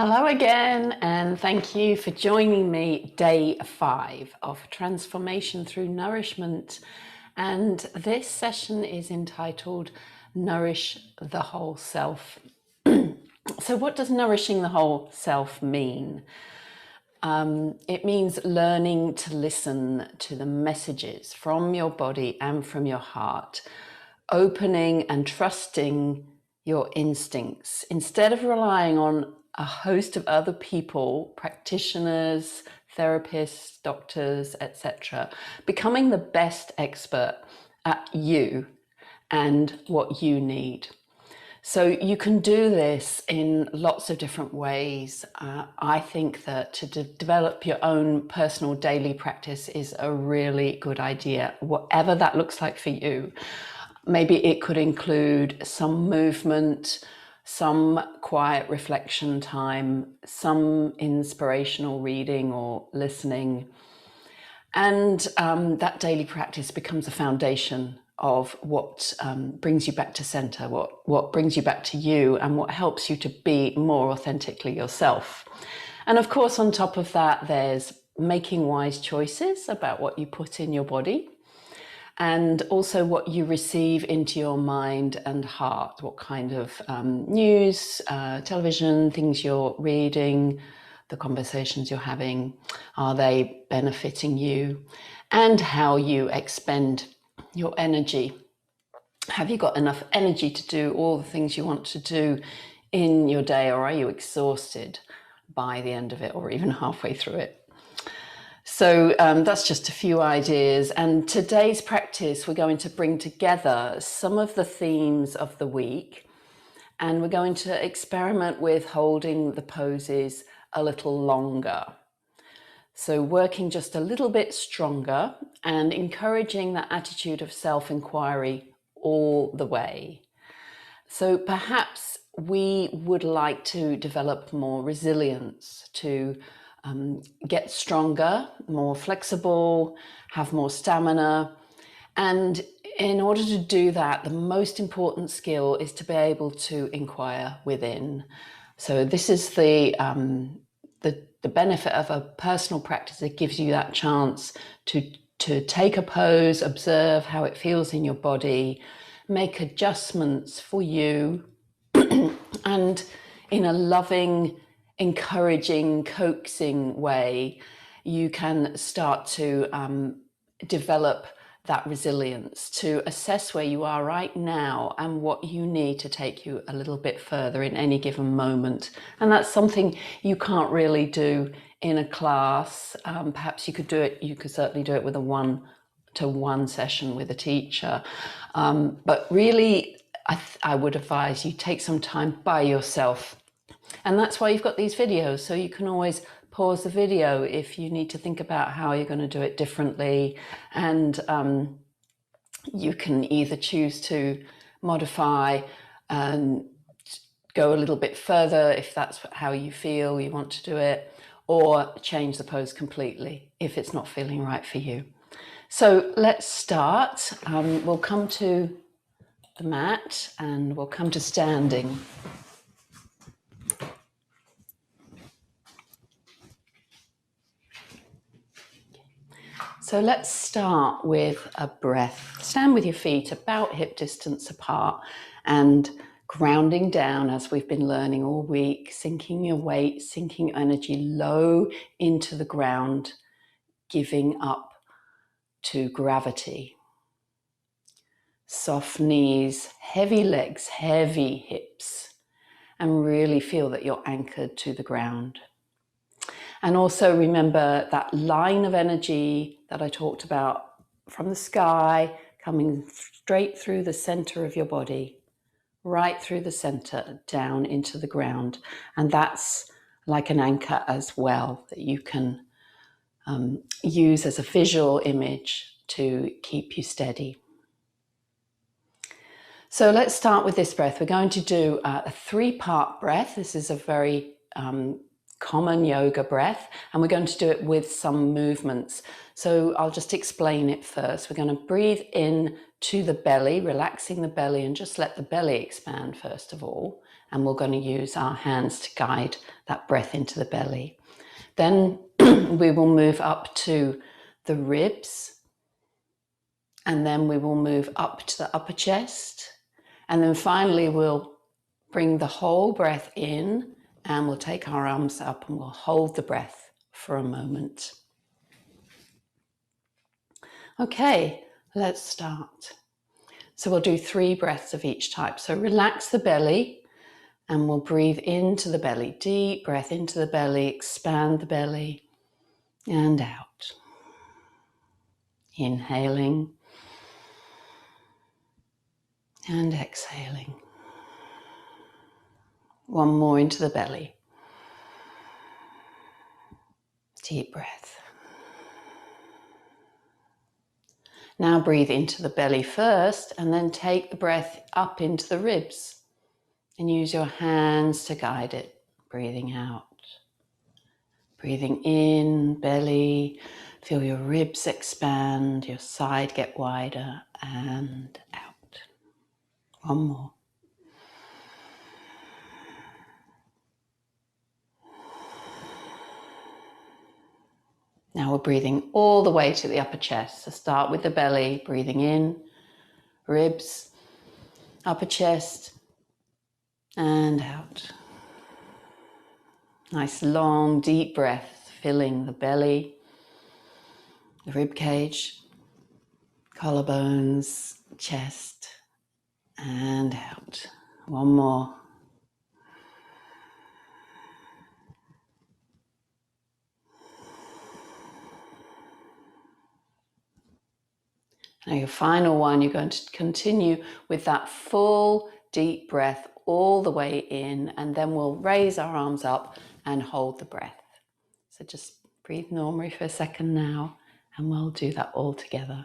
Hello again, and thank you for joining me day 5 of Transformation Through Nourishment. And this session is entitled Nourish the Whole Self. So what does nourishing the whole self mean? It means learning to listen to the messages from your body and from your heart, opening and trusting your instincts instead of relying on a host of other people, practitioners, therapists, doctors, etc., becoming the best expert at you and what you need. So you can do this in lots of different ways. I think that to develop your own personal daily practice is a really good idea, whatever that looks like for you. Maybe it could include some movement, some quiet reflection time, some inspirational reading or listening. And that daily practice becomes a foundation of what brings you back to center, what brings you back to you, and what helps you to be more authentically yourself. And of course, on top of that, there's making wise choices about what you put in your body, and also what you receive into your mind and heart, what kind of news, television, things you're reading, the conversations you're having, are they benefiting you? And how you expend your energy. Have you got enough energy to do all the things you want to do in your day, or are you exhausted by the end of it or even halfway through it? So that's just a few ideas, and today's practice we're going to bring together some of the themes of the week, and we're going to experiment with holding the poses a little longer. So working just a little bit stronger and encouraging that attitude of self-enquiry all the way. So perhaps we would like to develop more resilience, to get stronger, more flexible, have more stamina. And in order to do that, the most important skill is to be able to inquire within. So this is the benefit of a personal practice. It gives you that chance to take a pose, observe how it feels in your body, make adjustments for you, and in a loving, encouraging, coaxing way, you can start to develop that resilience, to assess where you are right now and what you need to take you a little bit further in any given moment. And that's something you can't really do in a class. Perhaps you could do it, you could certainly do it with a one-to-one session with a teacher. But really, I would advise you take some time by yourself. And that's why you've got these videos, so you can always pause the video if you need to think about how you're going to do it differently. And you can either choose to modify and go a little bit further if that's how you feel you want to do it, or change the pose completely if it's not feeling right for you. So let's start. We'll come to the mat and we'll come to standing. So let's start with a breath. Stand with your feet about hip distance apart and grounding down, as we've been learning all week, sinking your weight, sinking energy low into the ground, giving up to gravity. Soft knees, heavy legs, heavy hips, and really feel that you're anchored to the ground. And also remember that line of energy that I talked about from the sky coming straight through the center of your body, right through the center, down into the ground. And that's like an anchor as well that you can use as a visual image to keep you steady. So let's start with this breath. We're going to do a 3-part breath. This is a very common yoga breath, and we're going to do it with some movements. So I'll just explain it first. We're going to breathe in to the belly, relaxing the belly, and just let the belly expand first of all. and we're going to use our hands to guide that breath into the belly. Then we will move up to the ribs, and then we will move up to the upper chest, and then finally we'll bring the whole breath in, and we'll take our arms up and we'll hold the breath for a moment. Okay, let's start. So we'll do 3 breaths of each type. So relax the belly, and we'll breathe into the belly. Deep breath into the belly, expand the belly, and out. Inhaling and exhaling. One more into the belly. Deep breath. Now breathe into the belly first, and then take the breath up into the ribs and use your hands to guide it. Breathing out. Breathing in, belly, feel your ribs expand, your side get wider, and out. One more. Now we're breathing all the way to the upper chest. So start with the belly, breathing in, ribs, upper chest, and out. Nice long deep breath filling the belly, the rib cage, collarbones, chest, and out. One more. Now your final one, you're going to continue with that full deep breath all the way in, and then we'll raise our arms up and hold the breath. So just breathe normally for a second now, and we'll do that all together.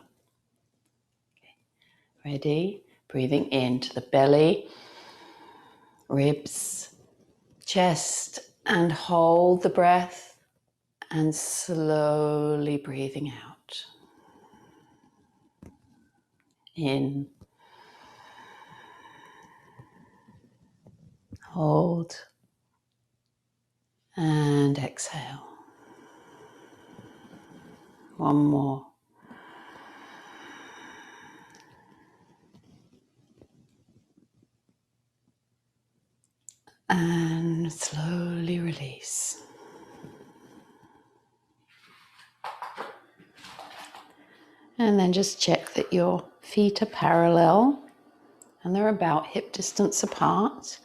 Okay. Ready? Breathing into the belly, ribs, chest, and hold the breath, and slowly breathing out. In, hold, and exhale. One more. And slowly release. And then just check that your feet are parallel and they're about hip distance apart.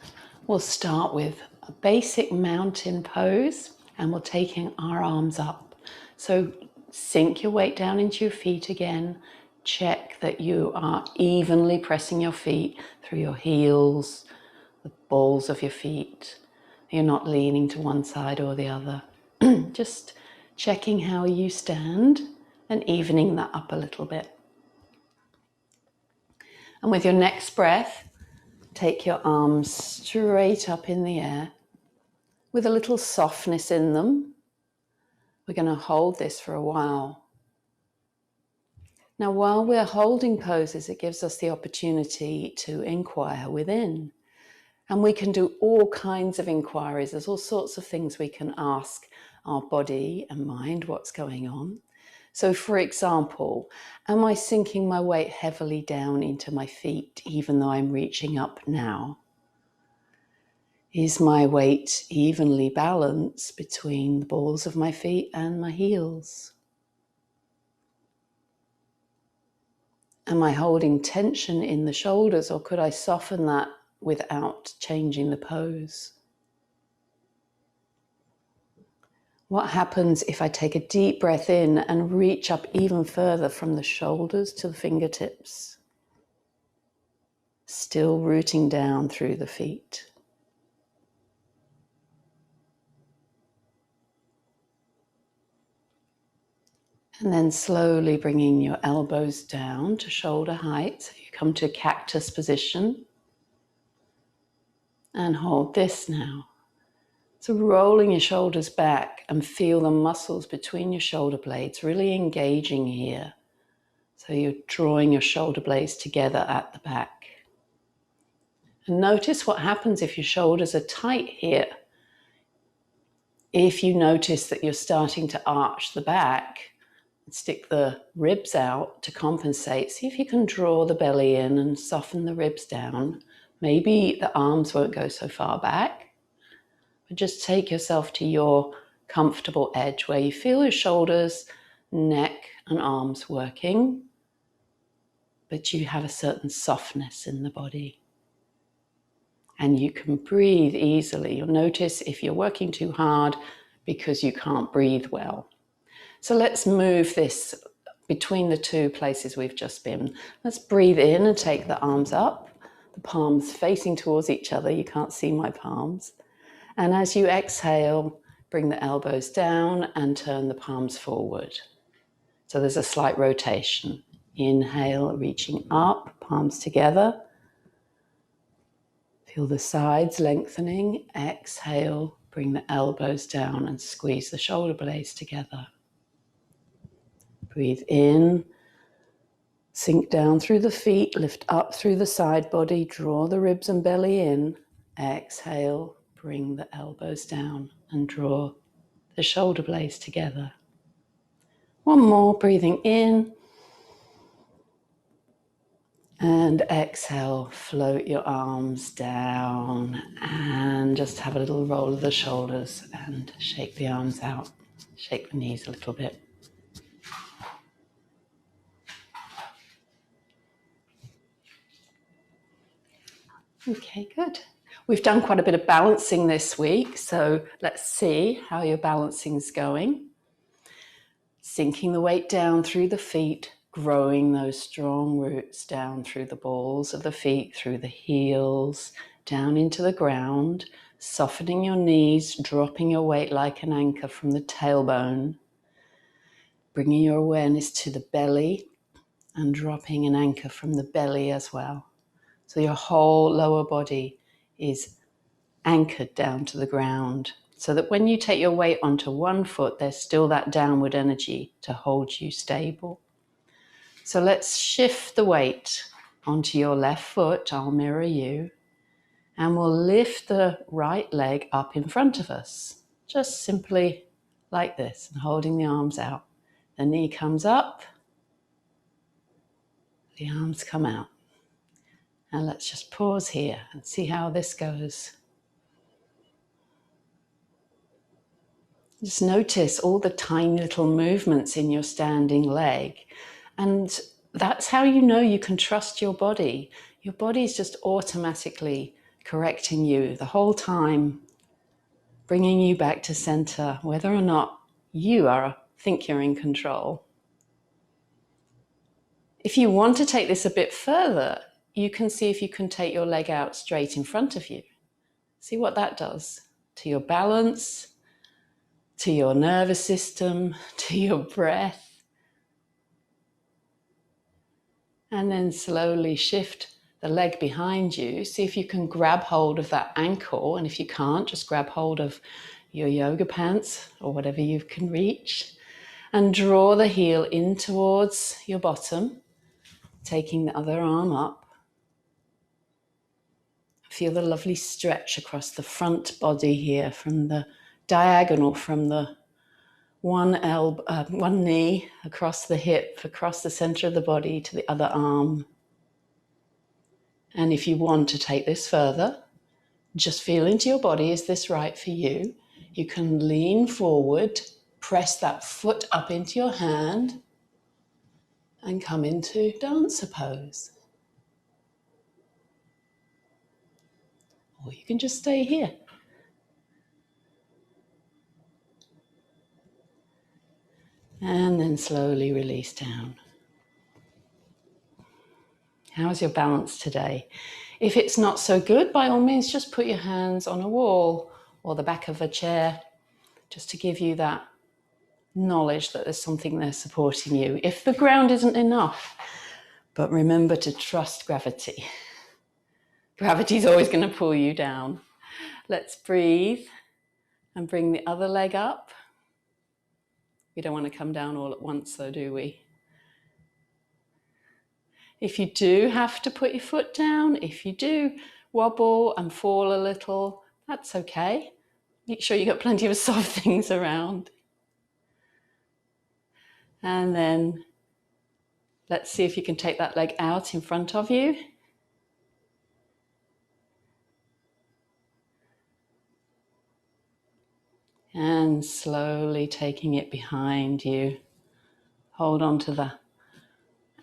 We'll start with a basic mountain pose, and we're taking our arms up. So sink your weight down into your feet again. Check that you are evenly pressing your feet through your heels, the balls of your feet. You're not leaning to one side or the other. Just checking how you stand and evening that up a little bit. And with your next breath, take your arms straight up in the air with a little softness in them. We're going to hold this for a while. Now, while we're holding poses, it gives us the opportunity to inquire within. And we can do all kinds of inquiries. There's all sorts of things we can ask our body and mind what's going on. So for example, am I sinking my weight heavily down into my feet even though I'm reaching up now? Is my weight evenly balanced between the balls of my feet and my heels? Am I holding tension in the shoulders, or could I soften that without changing the pose? What happens if I take a deep breath in and reach up even further from the shoulders to the fingertips? Still rooting down through the feet. And then slowly bringing your elbows down to shoulder height. So you come to cactus position. And hold this now. So rolling your shoulders back and feel the muscles between your shoulder blades really engaging here. So you're drawing your shoulder blades together at the back. And notice what happens if your shoulders are tight here. If you notice that you're starting to arch the back, stick the ribs out to compensate, see if you can draw the belly in and soften the ribs down. Maybe the arms won't go so far back, but just take yourself to your comfortable edge where you feel your shoulders, neck and arms working, but you have a certain softness in the body. And you can breathe easily. You'll notice if you're working too hard because you can't breathe well. So let's move this between the two places we've just been. Let's breathe in and take the arms up, the palms facing towards each other. You can't see my palms. And as you exhale, bring the elbows down and turn the palms forward. So there's a slight rotation. Inhale, reaching up, palms together. Feel the sides lengthening. Exhale, bring the elbows down and squeeze the shoulder blades together. Breathe in, sink down through the feet, lift up through the side body, draw the ribs and belly in. Exhale, bring the elbows down and draw the shoulder blades together. One more, breathing in. And exhale, float your arms down and just have a little roll of the shoulders and shake the arms out. Shake the knees a little bit. Okay, good. We've done quite a bit of balancing this week, so let's see how your balancing's going. Sinking the weight down through the feet, growing those strong roots down through the balls of the feet, through the heels, down into the ground, softening your knees, dropping your weight like an anchor from the tailbone, bringing your awareness to the belly and dropping an anchor from the belly as well. So your whole lower body is anchored down to the ground, so that when you take your weight onto one foot, there's still that downward energy to hold you stable. So let's shift the weight onto your left foot. I'll mirror you. And we'll lift the right leg up in front of us, just simply like this, and holding the arms out. The knee comes up, the arms come out. And let's just pause here and see how this goes. Just notice all the tiny little movements in your standing leg. And that's how you know you can trust your body. Your body's just automatically correcting you the whole time, bringing you back to center, whether or not you think you're in control. If you want to take this a bit further, you can see if you can take your leg out straight in front of you. See what that does to your balance, to your nervous system, to your breath. And then slowly shift the leg behind you. See if you can grab hold of that ankle. And if you can't, just grab hold of your yoga pants or whatever you can reach. And draw the heel in towards your bottom, taking the other arm up. Feel the lovely stretch across the front body here, from the diagonal, from the one knee across the hip, across the center of the body to the other arm. And if you want to take this further, just feel into your body. Is this right for you? You can lean forward, press that foot up into your hand, and come into dancer pose. Or you can just stay here. And then slowly release down. How's your balance today? If it's not so good, by all means, just put your hands on a wall or the back of a chair, just to give you that knowledge that there's something there supporting you. If the ground isn't enough, but remember to trust gravity. Gravity's always going to pull you down. Let's breathe and bring the other leg up. We don't want to come down all at once though, do we? If you do have to put your foot down, if you do, wobble and fall a little, that's okay. Make sure you've got plenty of soft things around. And then let's see if you can take that leg out in front of you. And slowly taking it behind you. Hold on to the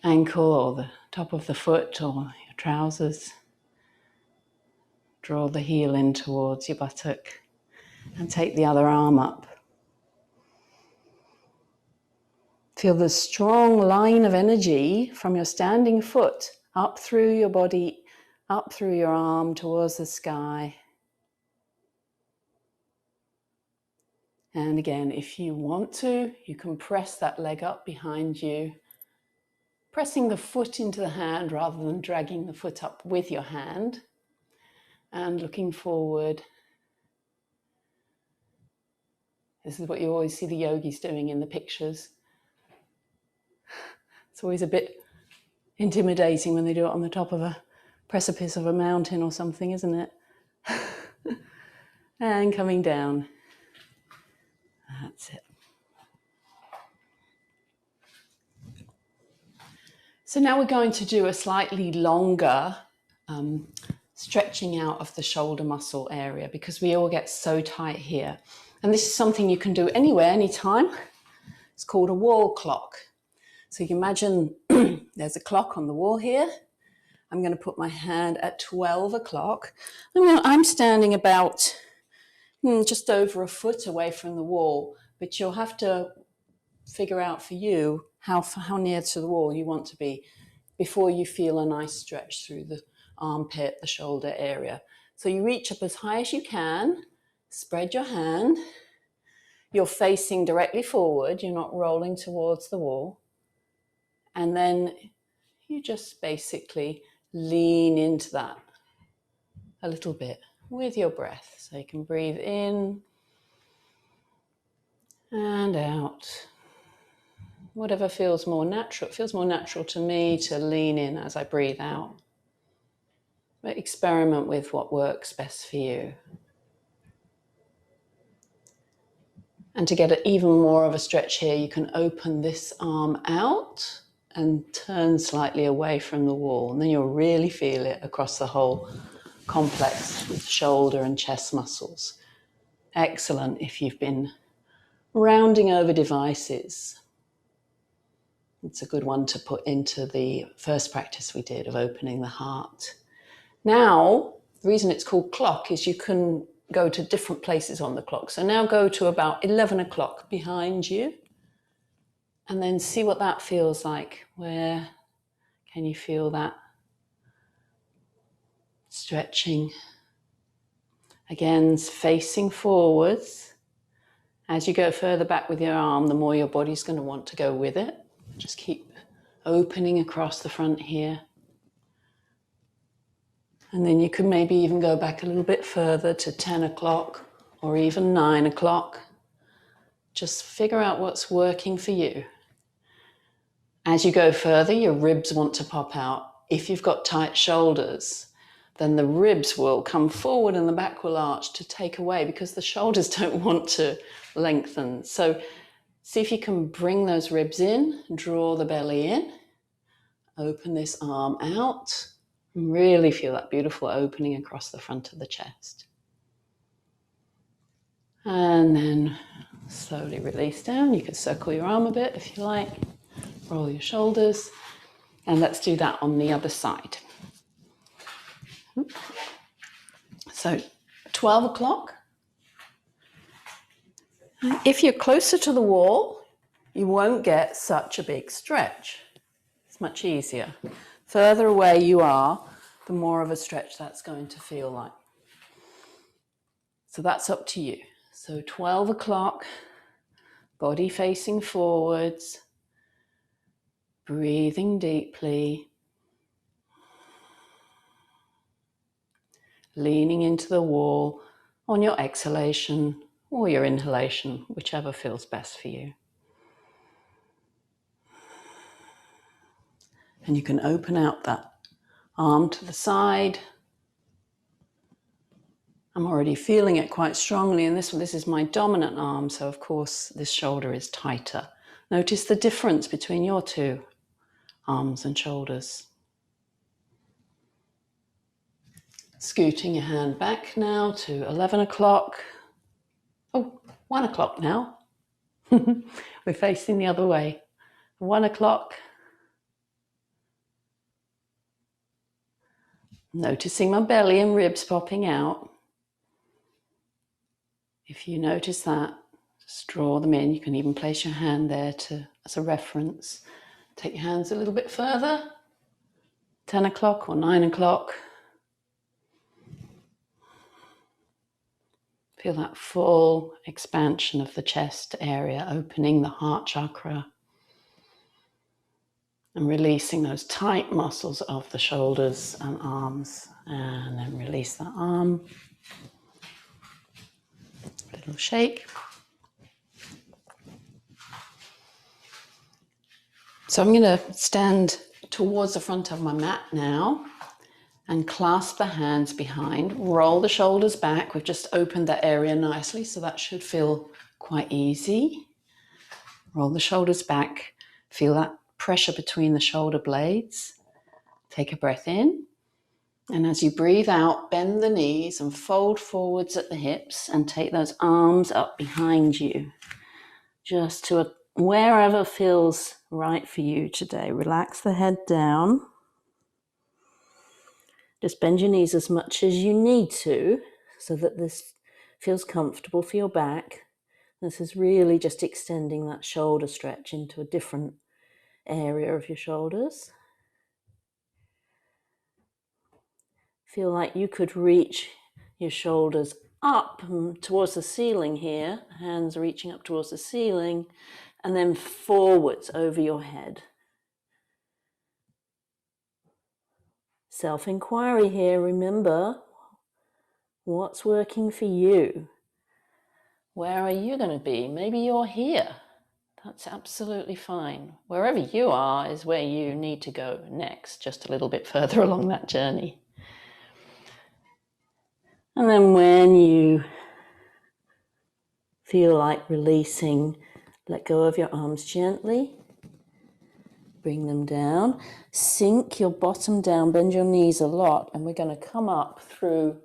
ankle or the top of the foot or your trousers. Draw the heel in towards your buttock and take the other arm up. Feel the strong line of energy from your standing foot up through your body, up through your arm towards the sky. And again, if you want to, you can press that leg up behind you, pressing the foot into the hand rather than dragging the foot up with your hand, and looking forward. This is what you always see the yogis doing in the pictures. It's always a bit intimidating when they do it on the top of a precipice of a mountain or something, isn't it? And coming down. That's it. So now we're going to do a slightly longer stretching out of the shoulder muscle area because we all get so tight here. And this is something you can do anywhere, anytime. It's called a wall clock. So you can imagine there's a clock on the wall here. I'm going to put my hand at 12 o'clock. I'm standing about just over a foot away from the wall, but you'll have to figure out for you how near to the wall you want to be before you feel a nice stretch through the armpit, the shoulder area. So you reach up as high as you can, spread your hand. You're facing directly forward, you're not rolling towards the wall. And then you just basically lean into that a little bit with your breath. So you can breathe in and out. Whatever feels more natural. It feels more natural to me to lean in as I breathe out. But experiment with what works best for you. And to get even more of a stretch here, you can open this arm out and turn slightly away from the wall. And then you'll really feel it across the whole complex with shoulder and chest muscles. Excellent if you've been rounding over devices. It's a good one to put into the first practice we did of opening the heart. Now, the reason it's called clock is you can go to different places on the clock. So now go to about 11 o'clock behind you and then see what that feels like. Where can you feel that stretching? Again, facing forwards. As you go further back with your arm, the more your body's going to want to go with it. Just keep opening across the front here. And then you can maybe even go back a little bit further to 10 o'clock or even 9 o'clock. Just figure out what's working for you. As you go further, your ribs want to pop out. If you've got tight shoulders, then the ribs will come forward and the back will arch to take away because the shoulders don't want to lengthen. So see if you can bring those ribs in, draw the belly in, open this arm out, and really feel that beautiful opening across the front of the chest. And then slowly release down. You can circle your arm a bit if you like, roll your shoulders, and let's do that on the other side. So 12 o'clock. If you're closer to the wall, you won't get such a big stretch. It's much easier. Further away you are, the more of a stretch that's going to feel like. So that's up to you. So 12 o'clock, body facing forwards, breathing deeply, leaning into the wall on your exhalation or your inhalation, whichever feels best for you. And you can open out that arm to the side, I'm already feeling it quite strongly, and this is my dominant arm, so of course this shoulder is tighter. Notice the difference between your two arms and shoulders. Scooting your hand back now to 11 o'clock. Oh, 1 o'clock now. We're facing the other way. 1 o'clock. Noticing my belly and ribs popping out. If you notice that, just draw them in. You can even place your hand there as a reference. Take your hands a little bit further. 10 o'clock or 9 o'clock. Feel that full expansion of the chest area, opening the heart chakra and releasing those tight muscles of the shoulders and arms. And then release that arm. A little shake. So I'm going to stand towards the front of my mat now and clasp the hands behind. Roll the shoulders back. We've just opened that area nicely, so that should feel quite easy. Roll the shoulders back. Feel that pressure between the shoulder blades. Take a breath in. And as you breathe out, bend the knees and fold forwards at the hips and take those arms up behind you. Just to wherever feels right for you today. Relax the head down. Just bend your knees as much as you need to so that this feels comfortable for your back. This is really just extending that shoulder stretch into a different area of your shoulders. Feel like you could reach your shoulders up towards the ceiling here, hands reaching up towards the ceiling, and then forwards over your head. Self-enquiry here, remember, what's working for you? Where are you going to be? Maybe you're here. That's absolutely fine. Wherever you are is where you need to go next, just a little bit further along that journey. And then when you feel like releasing, let go of your arms gently. Bring them down. Sink your bottom down, bend your knees a lot, and we're going to come up through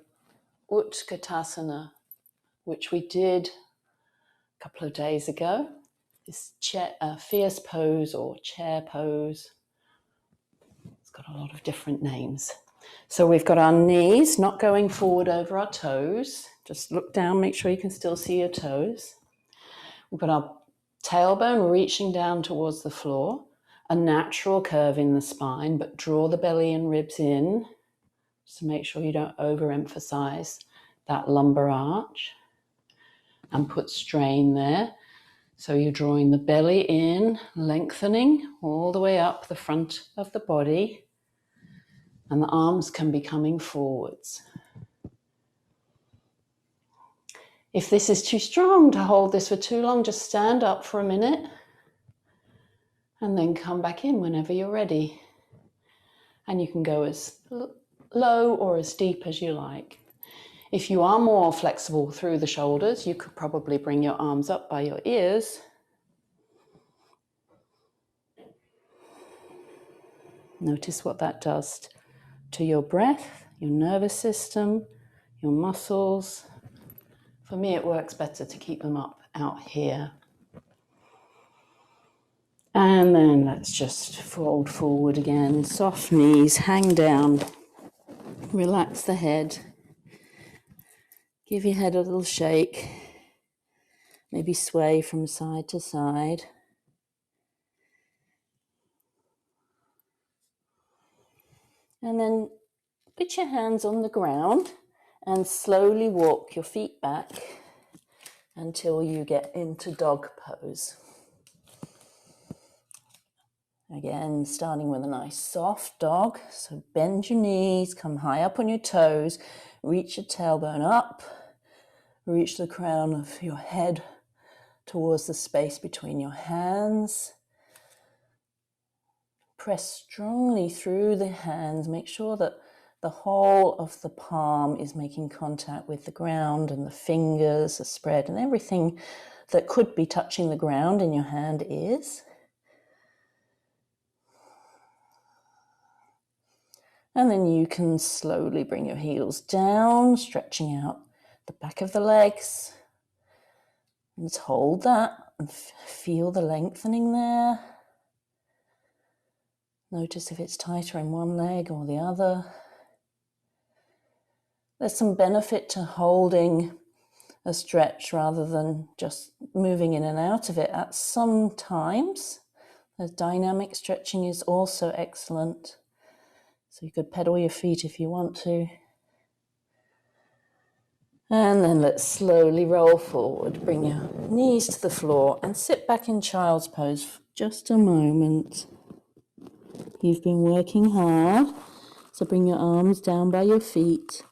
Utkatasana, which we did a couple of days ago. This fierce pose or chair pose. It's got a lot of different names. So we've got our knees not going forward over our toes. Just look down, make sure you can still see your toes. We've got our tailbone reaching down towards the floor. A natural curve in the spine, but draw the belly and ribs in just to make sure you don't overemphasize that lumbar arch and put strain there. So you're drawing the belly in, lengthening all the way up the front of the body, and the arms can be coming forwards. If this is too strong to hold this for too long, just stand up for a minute and then come back in whenever you're ready. And you can go as low or as deep as you like. If you are more flexible through the shoulders, you could probably bring your arms up by your ears. Notice what that does to your breath, your nervous system, your muscles. For me, it works better to keep them up out here. And then let's just fold forward again. Soft knees, hang down. Relax the head. Give your head a little shake. Maybe sway from side to side. And then put your hands on the ground and slowly walk your feet back until you get into dog pose. Again, starting with a nice soft dog. So bend your knees, come high up on your toes, reach your tailbone up, reach the crown of your head towards the space between your hands. Press strongly through the hands. Make sure that the whole of the palm is making contact with the ground, and the fingers are spread, and everything that could be touching the ground in your hand is. And then you can slowly bring your heels down, stretching out the back of the legs. Let's hold that and feel the lengthening there. Notice if it's tighter in one leg or the other. There's some benefit to holding a stretch rather than just moving in and out of it at some times. The dynamic stretching is also excellent. So you could pedal your feet if you want to. And then let's slowly roll forward. Bring your knees to the floor and sit back in child's pose for just a moment. You've been working hard, so bring your arms down by your feet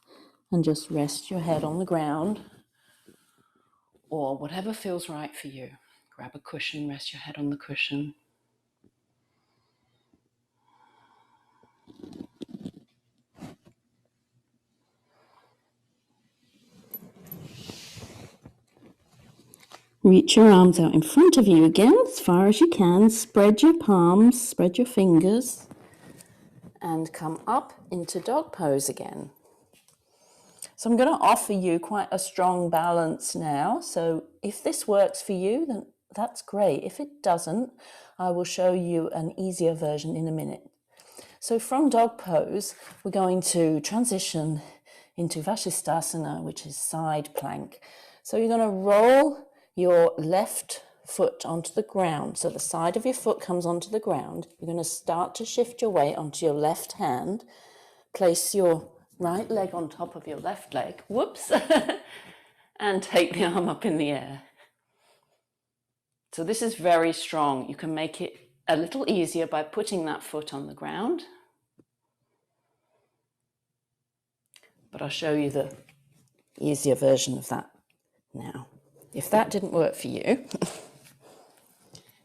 and just rest your head on the ground, or whatever feels right for you. Grab a cushion, rest your head on the cushion. Reach your arms out in front of you again as far as you can. Spread your palms, spread your fingers, and come up into dog pose again. So I'm going to offer you quite a strong balance now. So if this works for you, then that's great. If it doesn't, I will show you an easier version in a minute. So from dog pose, we're going to transition into Vashisthasana, which is side plank. So you're going to roll your left foot onto the ground. So the side of your foot comes onto the ground. You're going to start to shift your weight onto your left hand. Place your right leg on top of your left leg. Whoops. And take the arm up in the air. So this is very strong. You can make it a little easier by putting that foot on the ground. But I'll show you the easier version of that now. If that didn't work for you,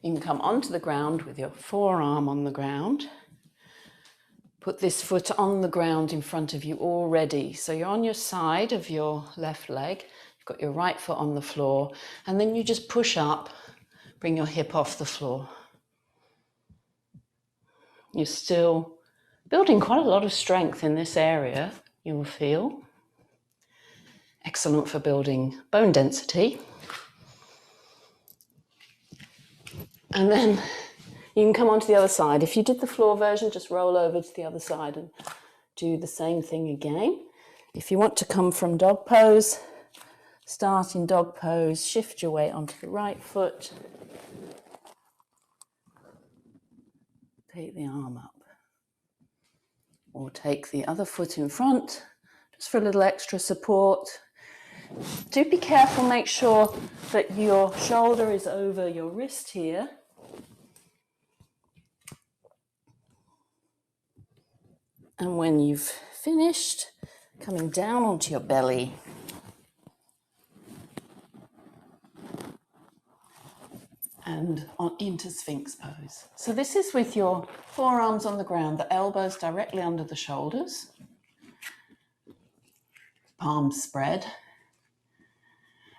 you can come onto the ground with your forearm on the ground. Put this foot on the ground in front of you already. So you're on your side of your left leg. You've got your right foot on the floor. And then you just push up, bring your hip off the floor. You're still building quite a lot of strength in this area, you will feel. Excellent for building bone density. And then you can come onto the other side. If you did the floor version, just roll over to the other side and do the same thing again. If you want to come from dog pose, start in dog pose, shift your weight onto the right foot. Take the arm up. Or take the other foot in front, just for a little extra support. Do be careful, make sure that your shoulder is over your wrist here. And when you've finished, coming down onto your belly. And on into Sphinx pose. So this is with your forearms on the ground, the elbows directly under the shoulders. Palms spread.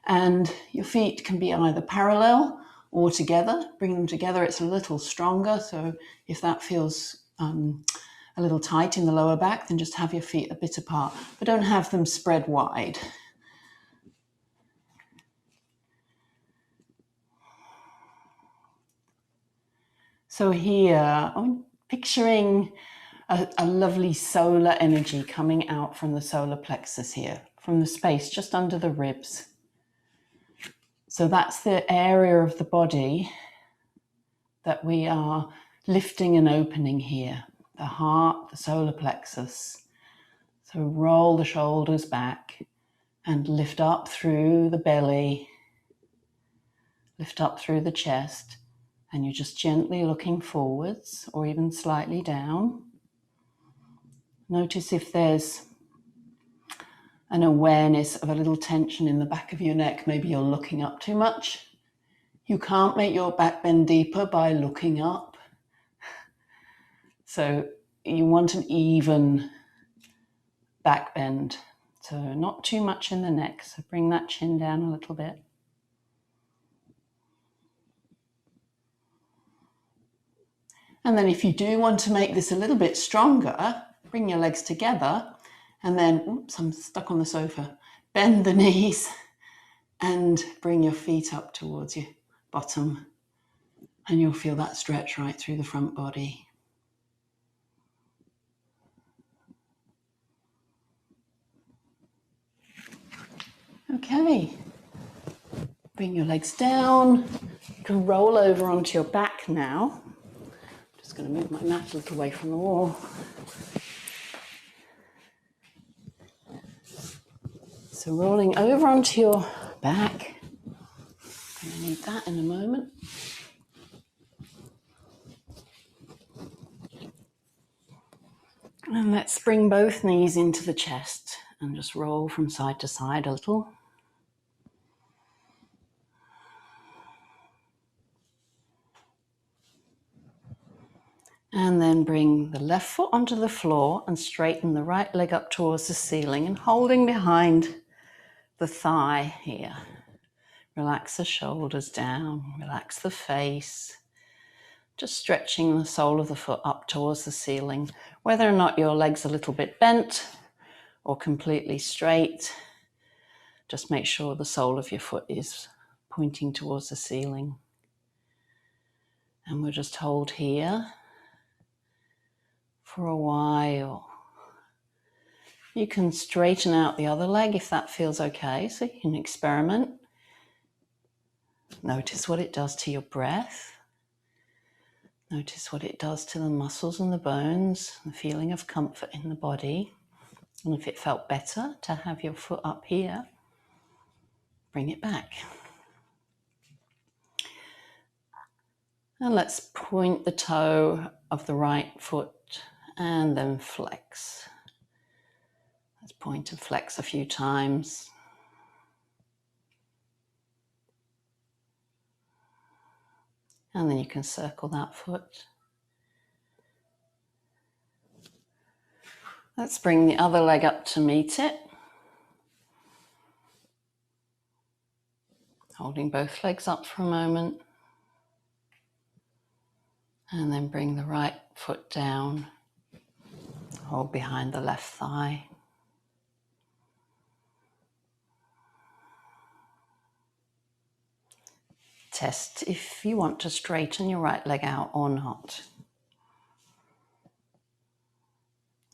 And your feet can be either parallel or together. Bring them together, it's a little stronger. So if that feels a little tight in the lower back, then just have your feet a bit apart, but don't have them spread wide. So here, I'm picturing a lovely solar energy coming out from the solar plexus here, from the space just under the ribs. So that's the area of the body that we are lifting and opening here. The heart, the solar plexus. So roll the shoulders back and lift up through the belly, lift up through the chest, and you're just gently looking forwards or even slightly down. Notice if there's an awareness of a little tension in the back of your neck. Maybe you're looking up too much. You can't make your back bend deeper by looking up. So you want an even back bend. So not too much in the neck, so bring that chin down a little bit. And then if you do want to make this a little bit stronger, bring your legs together and then, oops, I'm stuck on the sofa. Bend the knees and bring your feet up towards your bottom. And you'll feel that stretch right through the front body. Okay, bring your legs down. You can roll over onto your back now. Just going to move my mat a little away from the wall. So rolling over onto your back. I'm going to need that in a moment. And let's bring both knees into the chest and just roll from side to side a little. And then bring the left foot onto the floor and straighten the right leg up towards the ceiling and holding behind the thigh here. Relax the shoulders down, relax the face. Just stretching the sole of the foot up towards the ceiling. Whether or not your leg's a little bit bent or completely straight, just make sure the sole of your foot is pointing towards the ceiling. And we'll just hold here for a while. You can straighten out the other leg if that feels okay, so you can experiment. Notice what it does to your breath. Notice what it does to the muscles and the bones, the feeling of comfort in the body. And if it felt better to have your foot up here, bring it back. And let's point the toe of the right foot and then flex. Let's point and flex a few times. And then you can circle that foot. Let's bring the other leg up to meet it. Holding both legs up for a moment. And then bring the right foot down. Hold behind the left thigh. Test if you want to straighten your right leg out or not.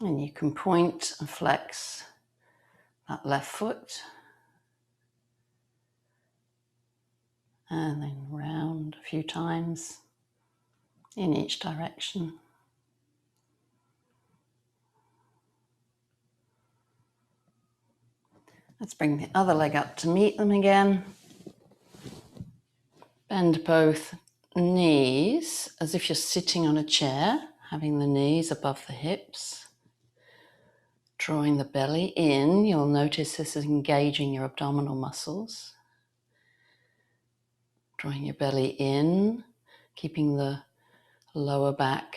And you can point and flex that left foot. And then round a few times in each direction. Let's bring the other leg up to meet them again. Bend both knees as if you're sitting on a chair, having the knees above the hips. Drawing the belly in, you'll notice this is engaging your abdominal muscles. Drawing your belly in, keeping the lower back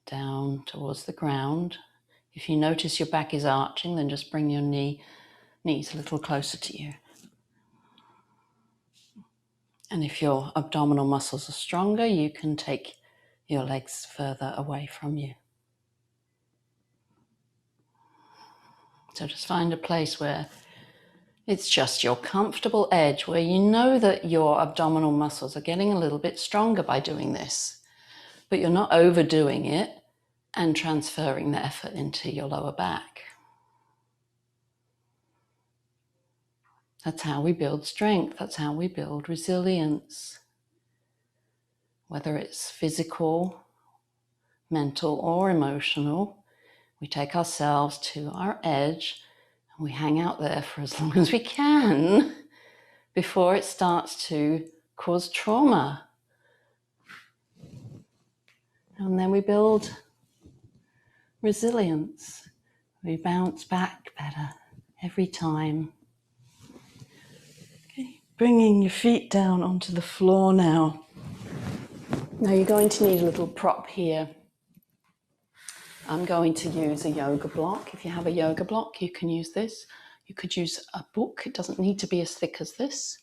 down towards the ground. If you notice your back is arching, then just bring your knees a little closer to you. And if your abdominal muscles are stronger, you can take your legs further away from you. So just find a place where it's just your comfortable edge, where you know that your abdominal muscles are getting a little bit stronger by doing this, but you're not overdoing it and transferring the effort into your lower back. That's how we build strength. That's how we build resilience. Whether it's physical, mental, or emotional, we take ourselves to our edge and we hang out there for as long as we can before it starts to cause trauma. And then we build resilience. We bounce back better every time. Okay, bringing your feet down onto the floor now. Now you're going to need a little prop here. I'm going to use a yoga block. If you have a yoga block, you can use this. You could use a book. It doesn't need to be as thick as this.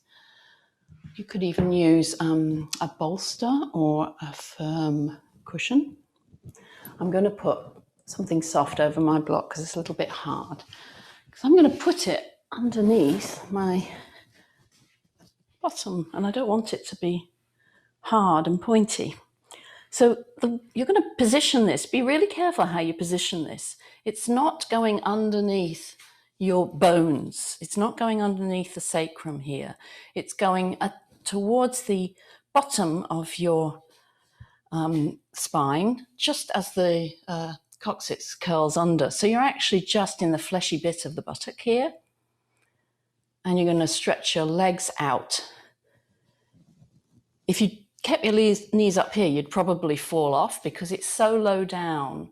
You could even use a bolster or a firm cushion. I'm going to put something soft over my block because it's a little bit hard. Because I'm going to put it underneath my bottom, and I don't want it to be hard and pointy. So you're going to position this. Be really careful how you position this. It's not going underneath your bones. It's not going underneath the sacrum here. It's going towards the bottom of your spine, just as the coccyx curls under. So you're actually just in the fleshy bit of the buttock here. And you're going to stretch your legs out. If you kept your knees up here, you'd probably fall off because it's so low down.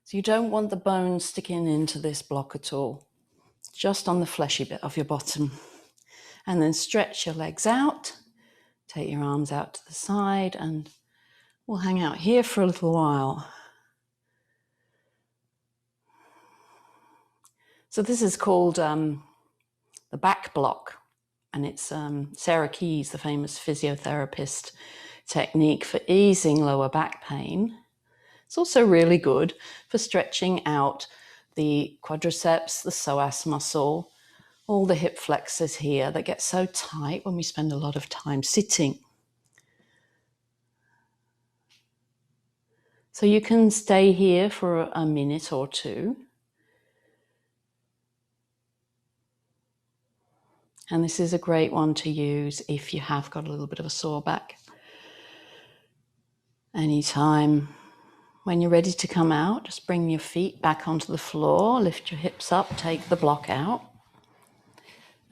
So you don't want the bones sticking into this block at all, just on the fleshy bit of your bottom. And then stretch your legs out, take your arms out to the side, and we'll hang out here for a little while. So this is called the back block, and it's Sarah Key's, the famous physiotherapist, technique for easing lower back pain. It's also really good for stretching out the quadriceps, the psoas muscle, all the hip flexors here that get so tight when we spend a lot of time sitting. So you can stay here for a minute or two. And this is a great one to use if you have got a little bit of a sore back. Anytime when you're ready to come out, just bring your feet back onto the floor, lift your hips up, take the block out,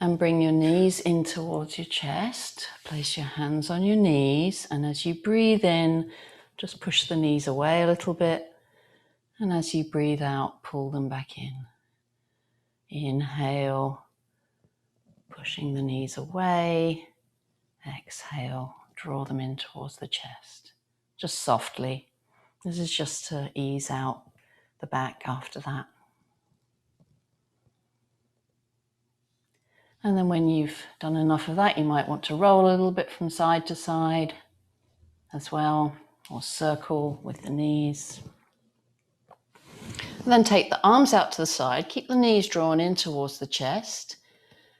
and bring your knees in towards your chest. Place your hands on your knees, and as you breathe in, just push the knees away a little bit, and as you breathe out, pull them back in. Inhale, pushing the knees away. Exhale, draw them in towards the chest, just softly. This is just to ease out the back after that. And then when you've done enough of that, you might want to roll a little bit from side to side as well, or circle with the knees. And then take the arms out to the side, keep the knees drawn in towards the chest.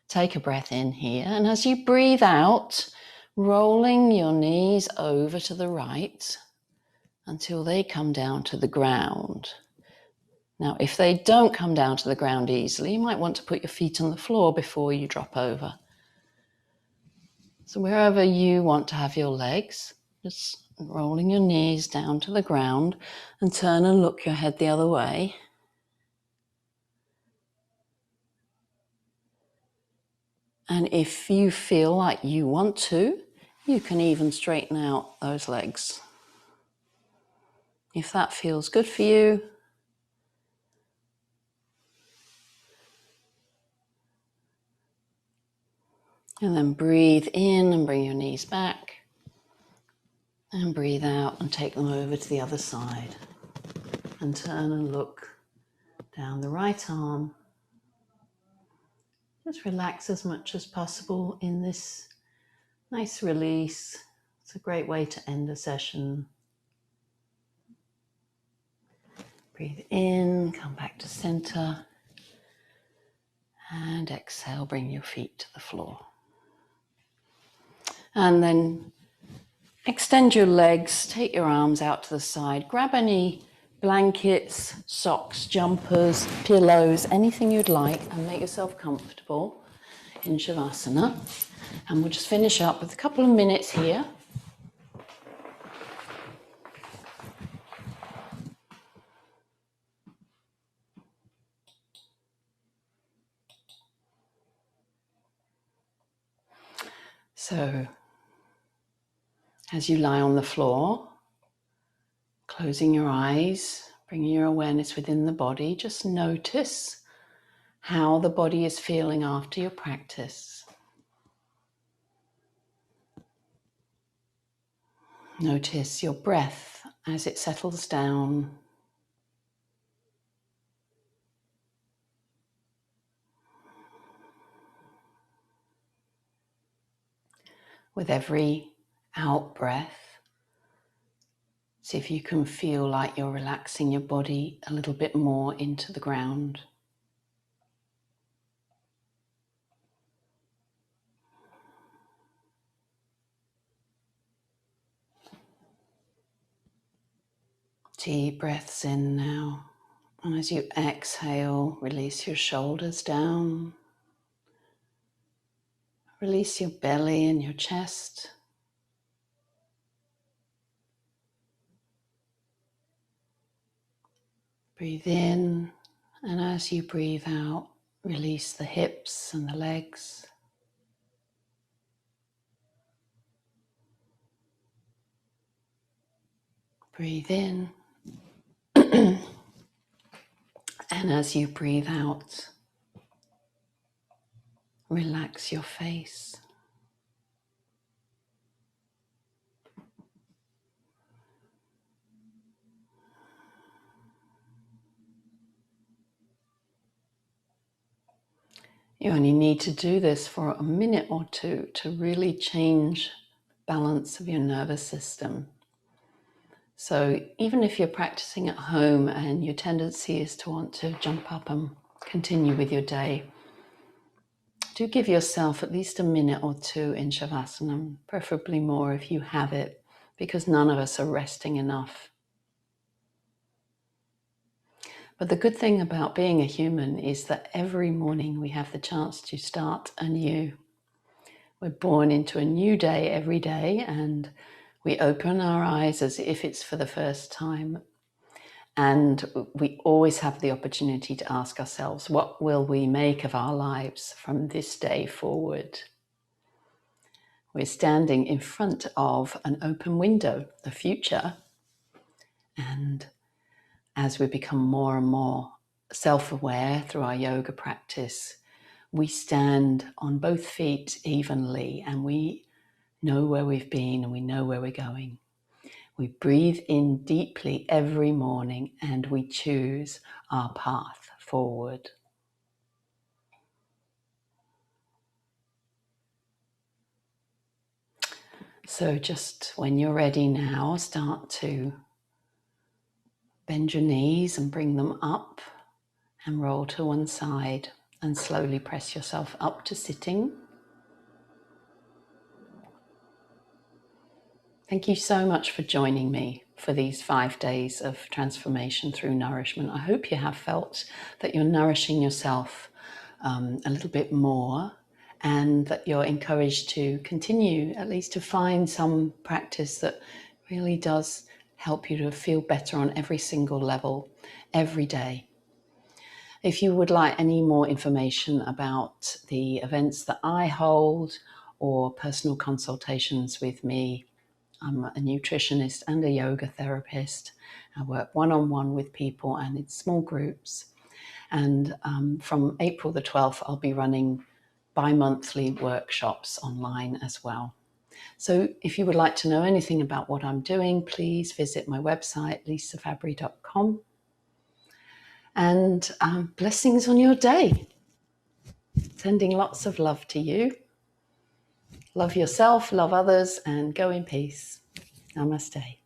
Take a breath in here, and as you breathe out, rolling your knees over to the right until they come down to the ground. Now, if they don't come down to the ground easily, you might want to put your feet on the floor before you drop over. So wherever you want to have your legs, just rolling your knees down to the ground and turn and look your head the other way. And if you feel like you want to, you can even straighten out those legs. If that feels good for you. And then breathe in and bring your knees back. And breathe out and take them over to the other side. And turn and look down the right arm. Just relax as much as possible in this nice release. It's a great way to end a session. Breathe in, come back to center. And exhale, bring your feet to the floor. And then extend your legs, take your arms out to the side, grab any blankets, socks, jumpers, pillows, anything you'd like, and make yourself comfortable in Shavasana. And we'll just finish up with a couple of minutes here. So, as you lie on the floor, closing your eyes, bringing your awareness within the body, just notice how the body is feeling after your practice. Notice your breath as it settles down. With every out breath, see if you can feel like you're relaxing your body a little bit more into the ground. Deep breaths in now. And as you exhale, release your shoulders down. Release your belly and your chest. Breathe in, and as you breathe out, release the hips and the legs. Breathe in, and as you breathe out, relax your face. You only need to do this for a minute or two to really change the balance of your nervous system. So even if you're practicing at home and your tendency is to want to jump up and continue with your day, do give yourself at least a minute or two in Shavasana, preferably more if you have it, because none of us are resting enough. But the good thing about being a human is that every morning we have the chance to start anew. We're born into a new day every day, and we open our eyes as if it's for the first time. And we always have the opportunity to ask ourselves, what will we make of our lives from this day forward? We're standing in front of an open window, the future. And as we become more and more self-aware through our yoga practice, we stand on both feet evenly, and we know where we've been and we know where we're going. We breathe in deeply every morning and we choose our path forward. So just when you're ready now, start to bend your knees and bring them up and roll to one side and slowly press yourself up to sitting. Thank you so much for joining me for these 5 days of transformation through nourishment. I hope you have felt that you're nourishing yourself a little bit more, and that you're encouraged to continue, at least to find some practice that really does help you to feel better on every single level, every day. If you would like any more information about the events that I hold or personal consultations with me, I'm a nutritionist and a yoga therapist. I work one-on-one with people and in small groups. And from April the 12th, I'll be running bi-monthly workshops online as well. So if you would like to know anything about what I'm doing, please visit my website, lisafabry.com. And blessings on your day. Sending lots of love to you. Love yourself, love others, and go in peace. Namaste.